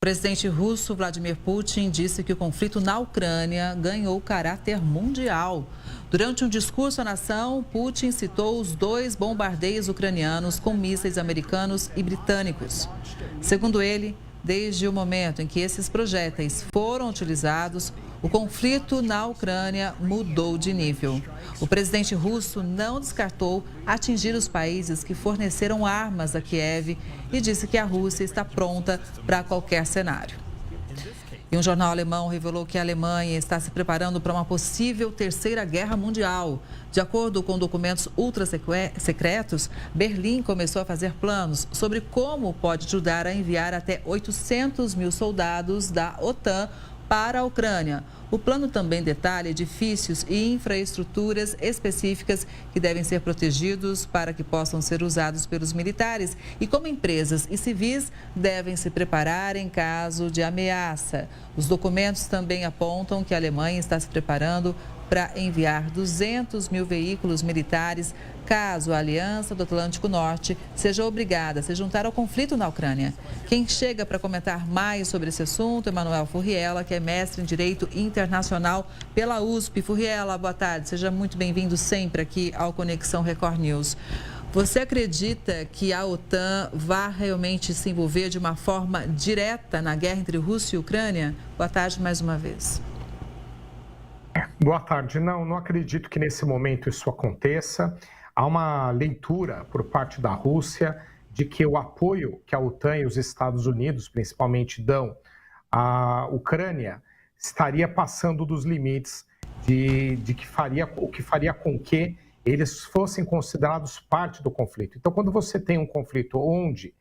O presidente russo Vladimir Putin disse que o conflito na Ucrânia ganhou caráter mundial. Durante um discurso à nação, Putin citou os 2 bombardeios ucranianos com mísseis americanos e britânicos. Segundo ele, desde o momento em que esses projéteis foram utilizados, o conflito na Ucrânia mudou de nível. O presidente russo não descartou atingir os países que forneceram armas a Kiev e disse que a Rússia está pronta para qualquer cenário. E um jornal alemão revelou que a Alemanha está se preparando para uma possível terceira guerra mundial. De acordo com documentos ultra-secretos, Berlim começou a fazer planos sobre como pode ajudar a enviar até 800 mil soldados da OTAN para a Ucrânia. O plano também detalha edifícios e infraestruturas específicas que devem ser protegidos para que possam ser usados pelos militares e como empresas e civis devem se preparar em caso de ameaça. Os documentos também apontam que a Alemanha está se preparando para enviar 200 mil veículos militares caso a Aliança do Atlântico Norte seja obrigada a se juntar ao conflito na Ucrânia. Quem chega para comentar mais sobre esse assunto é Manuel Furriela, que é mestre em Direito Internacional pela USP. Furriela, boa tarde. Seja muito bem-vindo sempre aqui ao Conexão Record News. Você acredita que a OTAN vai realmente se envolver de uma forma direta na guerra entre Rússia e Ucrânia? Boa tarde mais uma vez. Boa tarde. Não acredito que nesse momento isso aconteça. Há uma leitura por parte da Rússia de que o apoio que a OTAN e os Estados Unidos, principalmente, dão à Ucrânia estaria passando dos limites o que faria com que eles fossem considerados parte do conflito. Então, quando você tem um conflito onde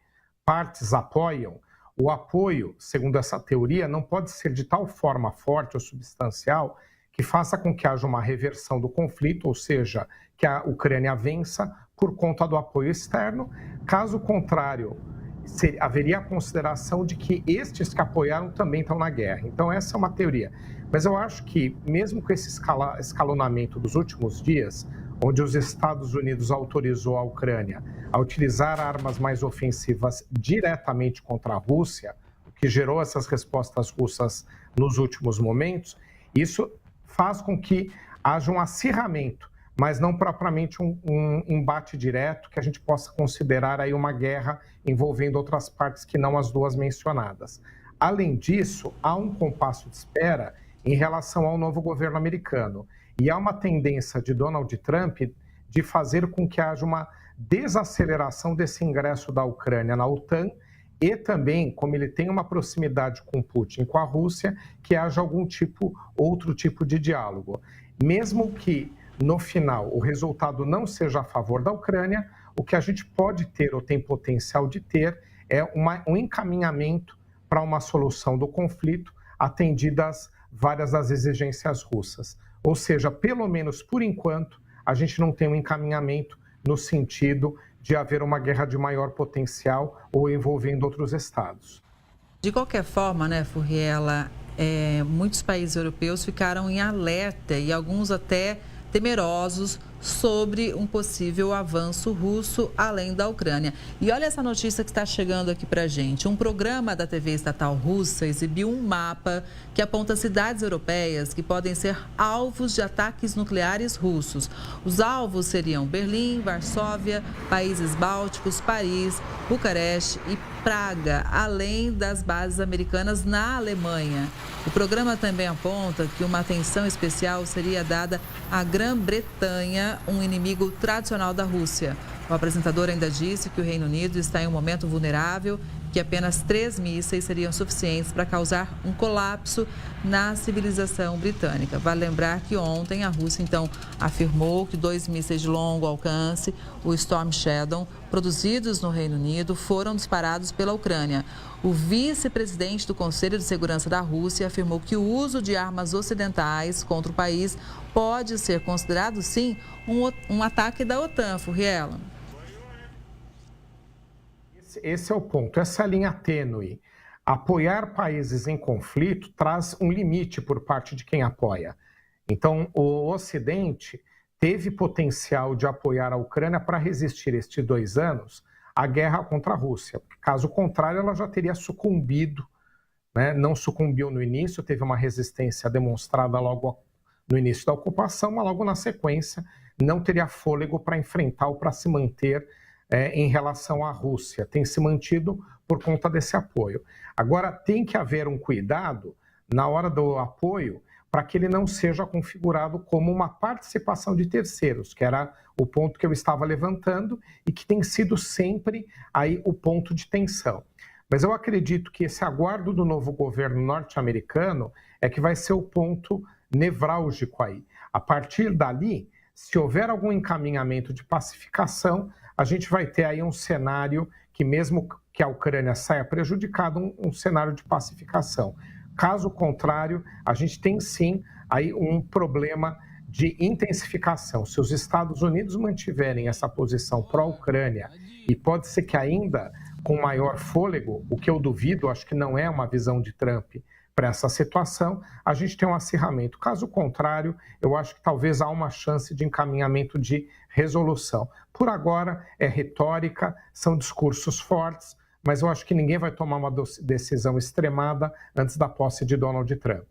partes apoiam, o apoio, segundo essa teoria, não pode ser de tal forma forte ou substancial que faça com que haja uma reversão do conflito, ou seja, que a Ucrânia vença por conta do apoio externo. Caso contrário, haveria a consideração de que estes que apoiaram também estão na guerra. Então, essa é uma teoria. Mas eu acho que, mesmo com esse escalonamento dos últimos dias, onde os Estados Unidos autorizou a Ucrânia a utilizar armas mais ofensivas diretamente contra a Rússia, o que gerou essas respostas russas nos últimos momentos, isso faz com que haja um acirramento, mas não propriamente um embate direto que a gente possa considerar aí uma guerra envolvendo outras partes que não as duas mencionadas. Além disso, há um compasso de espera em relação ao novo governo americano. E há uma tendência de Donald Trump de fazer com que haja uma desaceleração desse ingresso da Ucrânia na OTAN e também, como ele tem uma proximidade com Putin, com a Rússia, que haja outro tipo de diálogo. Mesmo que, no final, o resultado não seja a favor da Ucrânia, o que a gente pode ter, ou tem potencial de ter, é um encaminhamento para uma solução do conflito, atendidas várias das exigências russas. Ou seja, pelo menos por enquanto, a gente não tem um encaminhamento no sentido de haver uma guerra de maior potencial ou envolvendo outros estados. De qualquer forma, né, Furriela, muitos países europeus ficaram em alerta e alguns até temerosos sobre um possível avanço russo além da Ucrânia. E olha essa notícia que está chegando aqui para a gente. Um programa da TV estatal russa exibiu um mapa que aponta cidades europeias que podem ser alvos de ataques nucleares russos. Os alvos seriam Berlim, Varsóvia, países bálticos, Paris, Bucareste e Praga, além das bases americanas na Alemanha. O programa também aponta que uma atenção especial seria dada à Grã-Bretanha, um inimigo tradicional da Rússia. O apresentador ainda disse que o Reino Unido está em um momento vulnerável, que apenas 3 mísseis seriam suficientes para causar um colapso na civilização britânica. Vale lembrar que ontem a Rússia, então, afirmou que 2 mísseis de longo alcance, o Storm Shadow, produzidos no Reino Unido, foram disparados pela Ucrânia. O vice-presidente do Conselho de Segurança da Rússia afirmou que o uso de armas ocidentais contra o país pode ser considerado, sim, um ataque da OTAN, Furriela. Esse é o ponto, essa linha tênue. Apoiar países em conflito traz um limite por parte de quem apoia. Então, o Ocidente teve potencial de apoiar a Ucrânia para resistir estes 2 anos à guerra contra a Rússia. Caso contrário, ela já teria sucumbido né, não sucumbiu no início, teve uma resistência demonstrada logo no início da ocupação, mas logo na sequência não teria fôlego para enfrentar ou para se manter em relação à Rússia. Tem se mantido por conta desse apoio. Agora, tem que haver um cuidado na hora do apoio para que ele não seja configurado como uma participação de terceiros, que era o ponto que eu estava levantando e que tem sido sempre aí o ponto de tensão. Mas eu acredito que esse aguardo do novo governo norte-americano é que vai ser o ponto nevrálgico aí. A partir dali, se houver algum encaminhamento de pacificação, a gente vai ter aí um cenário que, mesmo que a Ucrânia saia prejudicada, um cenário de pacificação. Caso contrário, a gente tem sim aí um problema de intensificação. Se os Estados Unidos mantiverem essa posição pró-Ucrânia, e pode ser que ainda com maior fôlego, o que eu duvido, acho que não é uma visão de Trump para essa situação, a gente tem um acirramento. Caso contrário, eu acho que talvez há uma chance de encaminhamento de resolução. Por agora, é retórica, são discursos fortes, mas eu acho que ninguém vai tomar uma decisão extremada antes da posse de Donald Trump.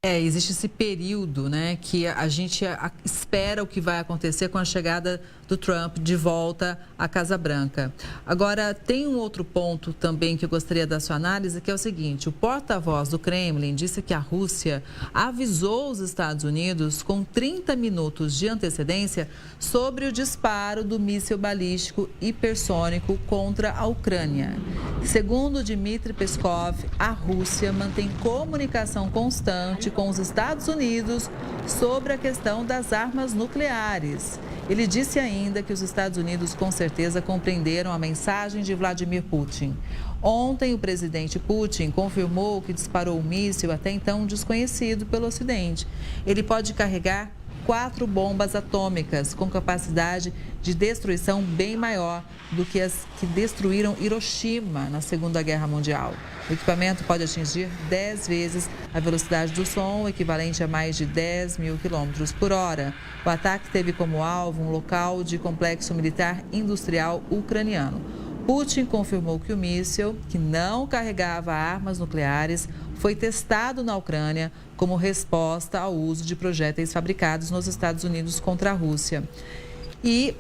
Existe esse período, né, que a gente espera o que vai acontecer com a chegada do Trump de volta à Casa Branca. Agora, tem um outro ponto também que eu gostaria da sua análise, que é o seguinte: o porta-voz do Kremlin disse que a Rússia avisou os Estados Unidos com 30 minutos de antecedência sobre o disparo do míssil balístico hipersônico contra a Ucrânia. Segundo Dmitry Peskov, a Rússia mantém comunicação constante com os Estados Unidos sobre a questão das armas nucleares. Ele disse ainda que os Estados Unidos com certeza compreenderam a mensagem de Vladimir Putin. Ontem, o presidente Putin confirmou que disparou um míssil até então desconhecido pelo Ocidente. Ele pode carregar 4 bombas atômicas com capacidade de destruição bem maior do que as que destruíram Hiroshima na Segunda Guerra Mundial. O equipamento pode atingir 10 vezes a velocidade do som, equivalente a mais de 10 mil quilômetros por hora. O ataque teve como alvo um local de complexo militar industrial ucraniano. Putin confirmou que o míssil, que não carregava armas nucleares, foi testado na Ucrânia como resposta ao uso de projéteis fabricados nos Estados Unidos contra a Rússia. E,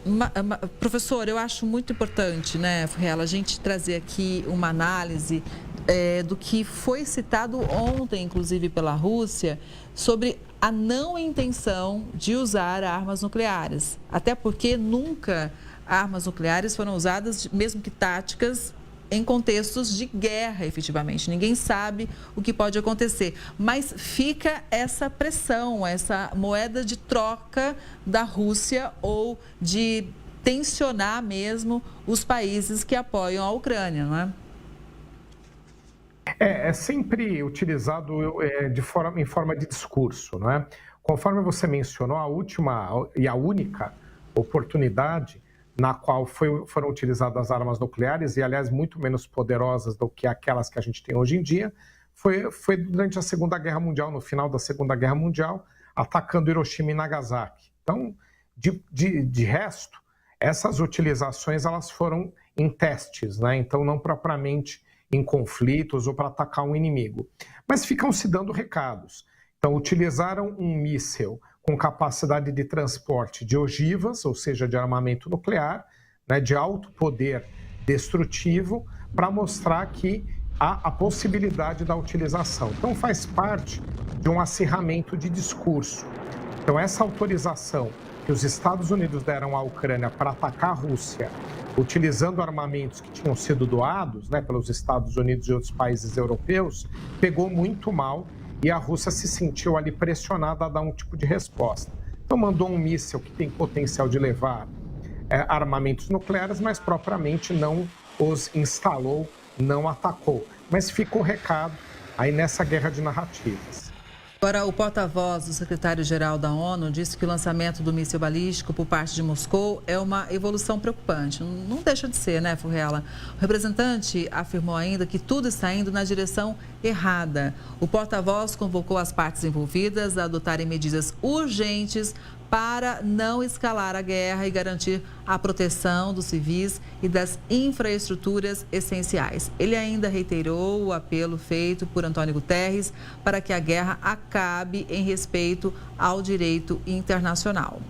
professor, eu acho muito importante, né, Furriela, a gente trazer aqui uma análise do que foi citado ontem, inclusive pela Rússia, sobre a não intenção de usar armas nucleares. Até porque nunca armas nucleares foram usadas, mesmo que táticas, em contextos de guerra, efetivamente. Ninguém sabe o que pode acontecer. Mas fica essa pressão, essa moeda de troca da Rússia ou de tensionar mesmo os países que apoiam a Ucrânia, não é? É sempre utilizado em forma de discurso, não é? Conforme você mencionou, a última e a única oportunidade na qual foram utilizadas as armas nucleares, e aliás muito menos poderosas do que aquelas que a gente tem hoje em dia, foi durante a Segunda Guerra Mundial, no final da Segunda Guerra Mundial, atacando Hiroshima e Nagasaki. Então, de resto, essas utilizações elas foram em testes, né? Então não propriamente em conflitos ou para atacar um inimigo. Mas ficam se dando recados. Então, utilizaram um míssil com capacidade de transporte de ogivas, ou seja, de armamento nuclear, né, de alto poder destrutivo, para mostrar que há a possibilidade da utilização. Então, faz parte de um acirramento de discurso. Então, essa autorização que os Estados Unidos deram à Ucrânia para atacar a Rússia, utilizando armamentos que tinham sido doados, né, pelos Estados Unidos e outros países europeus, pegou muito mal. E a Rússia se sentiu ali pressionada a dar um tipo de resposta. Então mandou um míssil que tem potencial de levar armamentos nucleares, mas propriamente não os instalou, não atacou. Mas fica o recado aí nessa guerra de narrativas. Agora, o porta-voz do secretário-geral da ONU disse que o lançamento do míssil balístico por parte de Moscou é uma evolução preocupante. Não deixa de ser, né, Furriela? O representante afirmou ainda que tudo está indo na direção errada. O porta-voz convocou as partes envolvidas a adotarem medidas urgentes para não escalar a guerra e garantir a proteção dos civis e das infraestruturas essenciais. Ele ainda reiterou o apelo feito por Antônio Guterres para que a guerra acabe em respeito ao direito internacional.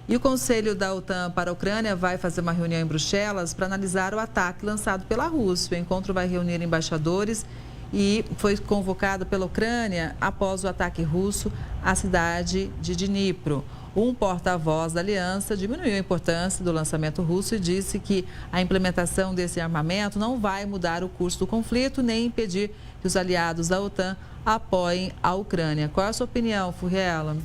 E o Conselho da OTAN para a Ucrânia vai fazer uma reunião em Bruxelas para analisar o ataque lançado pela Rússia. O encontro vai reunir embaixadores e foi convocado pela Ucrânia após o ataque russo à cidade de Dnipro. Um porta-voz da aliança diminuiu a importância do lançamento russo e disse que a implementação desse armamento não vai mudar o curso do conflito nem impedir que os aliados da OTAN apoiem a Ucrânia. Qual é a sua opinião, Furriela?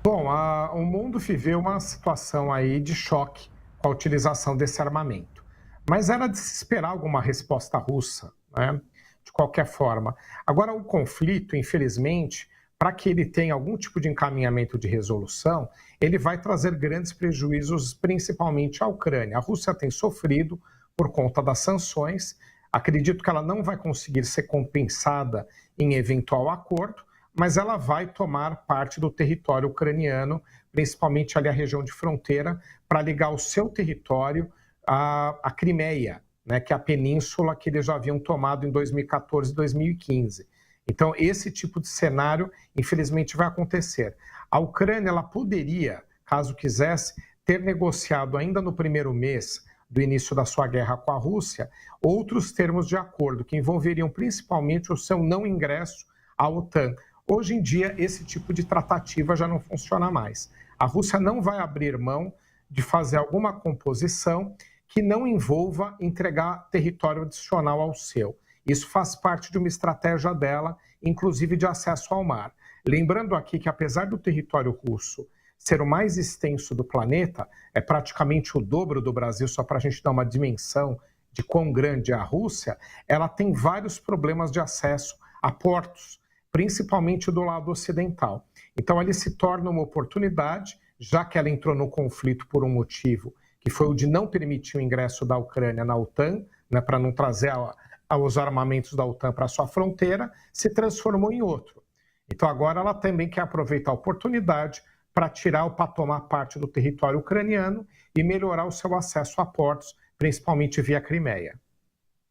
Bom, o mundo viveu uma situação aí de choque com a utilização desse armamento. Mas era de se esperar alguma resposta russa, né? De qualquer forma. Agora, o conflito, infelizmente, para que ele tenha algum tipo de encaminhamento de resolução, ele vai trazer grandes prejuízos, principalmente à Ucrânia. A Rússia tem sofrido por conta das sanções. Acredito que ela não vai conseguir ser compensada em eventual acordo, mas ela vai tomar parte do território ucraniano, principalmente ali a região de fronteira, para ligar o seu território à Crimeia, né, que é a península que eles já haviam tomado em 2014 e 2015. Então, esse tipo de cenário, infelizmente, vai acontecer. A Ucrânia ela poderia, caso quisesse, ter negociado ainda no primeiro mês do início da sua guerra com a Rússia, outros termos de acordo que envolveriam principalmente o seu não ingresso à OTAN. Hoje em dia, esse tipo de tratativa já não funciona mais. A Rússia não vai abrir mão de fazer alguma composição que não envolva entregar território adicional ao seu. Isso faz parte de uma estratégia dela, inclusive de acesso ao mar. Lembrando aqui que, apesar do território russo ser o mais extenso do planeta, é praticamente o dobro do Brasil, só para a gente dar uma dimensão de quão grande é a Rússia, ela tem vários problemas de acesso a portos, principalmente do lado ocidental. Então, ele se torna uma oportunidade, já que ela entrou no conflito por um motivo, que foi o de não permitir o ingresso da Ucrânia na OTAN, né, para não trazer os armamentos da OTAN para sua fronteira, se transformou em outro. Então, agora ela também quer aproveitar a oportunidade para para tomar parte do território ucraniano e melhorar o seu acesso a portos, principalmente via Crimeia.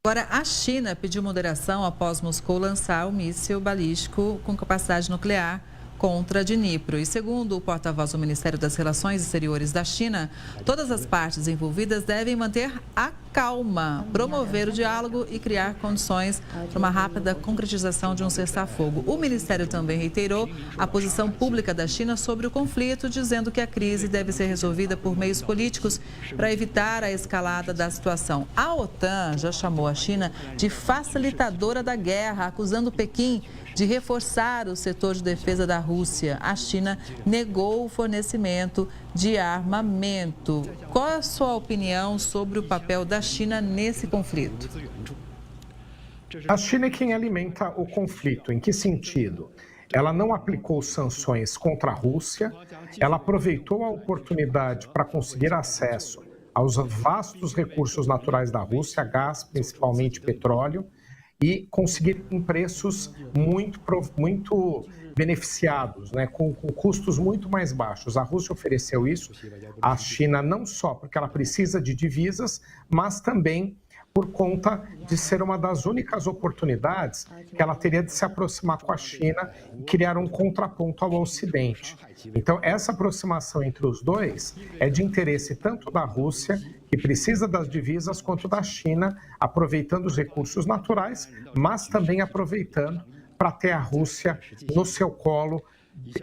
Agora, a China pediu moderação após Moscou lançar o míssil balístico com capacidade nuclear contra Dnipro. E segundo o porta-voz do Ministério das Relações Exteriores da China, todas as partes envolvidas devem manter a calma, promover o diálogo e criar condições para uma rápida concretização de um cessar-fogo. O Ministério também reiterou a posição pública da China sobre o conflito, dizendo que a crise deve ser resolvida por meios políticos para evitar a escalada da situação. A OTAN já chamou a China de facilitadora da guerra, acusando Pequim de reforçar o setor de defesa da Rússia. A China negou o fornecimento de armamento. Qual é a sua opinião sobre o papel da China nesse conflito? A China é quem alimenta o conflito. Em que sentido? Ela não aplicou sanções contra a Rússia, ela aproveitou a oportunidade para conseguir acesso aos vastos recursos naturais da Rússia, gás, principalmente petróleo, e conseguir em preços muito beneficiados, né, com custos muito mais baixos. A Rússia ofereceu isso à China não só porque ela precisa de divisas, mas também por conta de ser uma das únicas oportunidades que ela teria de se aproximar com a China e criar um contraponto ao Ocidente. Então, essa aproximação entre os dois é de interesse tanto da Rússia, que precisa das divisas, quanto da China, aproveitando os recursos naturais, mas também aproveitando para ter a Rússia no seu colo,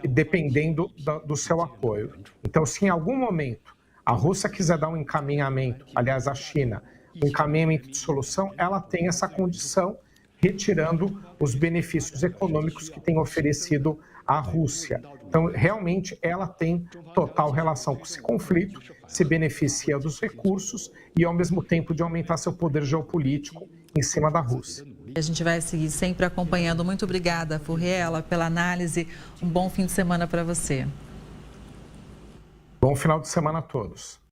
dependendo do seu apoio. Então, se em algum momento a Rússia quiser dar um encaminhamento, aliás, a China, um encaminhamento de solução, ela tem essa condição, retirando os benefícios econômicos que tem oferecido à Rússia. Então, realmente, ela tem total relação com esse conflito, se beneficia dos recursos e, ao mesmo tempo, de aumentar seu poder geopolítico em cima da Rússia. A gente vai seguir sempre acompanhando. Muito obrigada, Furriela, pela análise. Um bom fim de semana para você. Bom final de semana a todos.